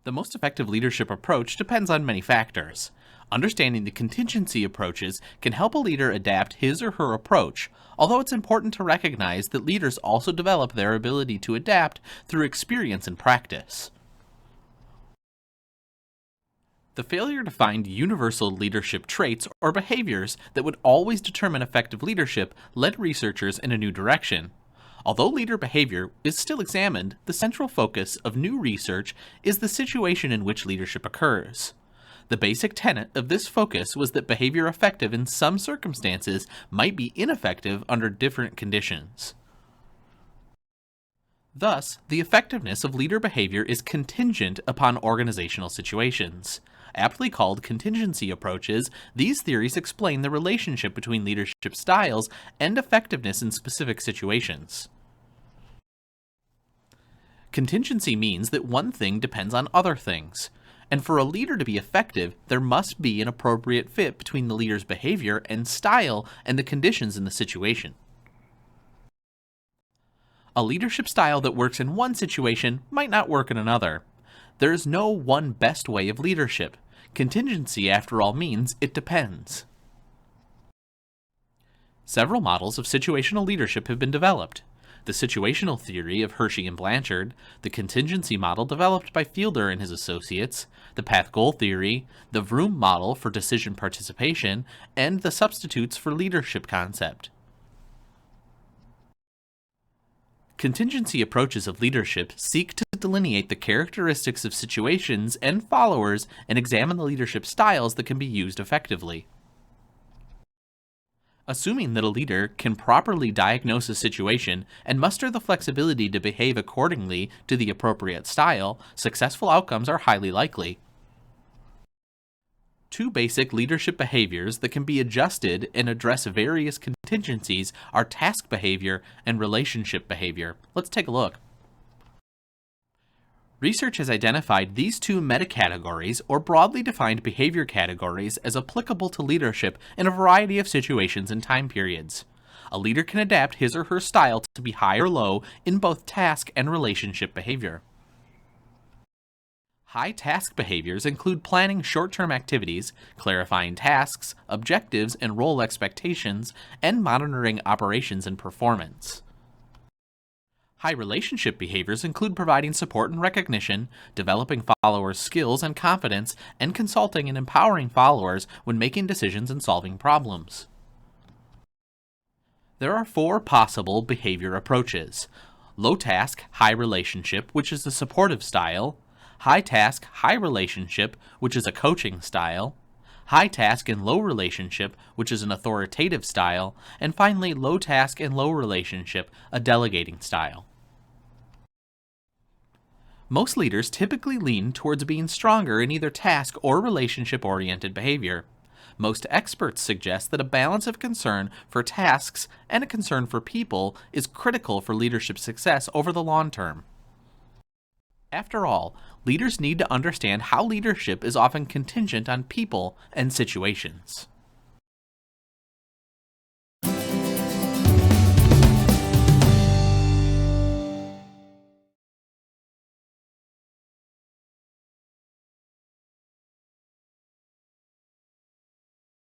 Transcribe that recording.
The most effective leadership approach depends on many factors. Understanding the contingency approaches can help a leader adapt his or her approach, although it's important to recognize that leaders also develop their ability to adapt through experience and practice. The failure to find universal leadership traits or behaviors that would always determine effective leadership led researchers in a new direction. Although leader behavior is still examined, the central focus of new research is the situation in which leadership occurs. The basic tenet of this focus was that behavior effective in some circumstances might be ineffective under different conditions. Thus, the effectiveness of leader behavior is contingent upon organizational situations. Aptly called contingency approaches, these theories explain the relationship between leadership styles and effectiveness in specific situations. Contingency means that one thing depends on other things, and for a leader to be effective, there must be an appropriate fit between the leader's behavior and style and the conditions in the situation. A leadership style that works in one situation might not work in another. There is no one best way of leadership. Contingency, after all, means it depends. Several models of situational leadership have been developed. The situational theory of Hershey and Blanchard, the contingency model developed by Fielder and his associates, the path-goal theory, the Vroom model for decision participation, and the substitutes for leadership concept. Contingency approaches of leadership seek to delineate the characteristics of situations and followers and examine the leadership styles that can be used effectively. Assuming that a leader can properly diagnose a situation and muster the flexibility to behave accordingly to the appropriate style, successful outcomes are highly likely. Two basic leadership behaviors that can be adjusted and address various contingencies are task behavior and relationship behavior. Let's take a look. Research has identified these two meta-categories, or broadly defined behavior categories, as applicable to leadership in a variety of situations and time periods. A leader can adapt his or her style to be high or low in both task and relationship behavior. High task behaviors include planning short-term activities, clarifying tasks, objectives and role expectations, and monitoring operations and performance. High relationship behaviors include providing support and recognition, developing followers' skills and confidence, and consulting and empowering followers when making decisions and solving problems. There are four possible behavior approaches: low task, high relationship, which is the supportive style; high task, high relationship, which is a coaching style; high task and low relationship, which is an authoritative style; and finally low task and low relationship, a delegating style. Most leaders typically lean towards being stronger in either task or relationship-oriented behavior. Most experts suggest that a balance of concern for tasks and a concern for people is critical for leadership success over the long term. After all, leaders need to understand how leadership is often contingent on people and situations.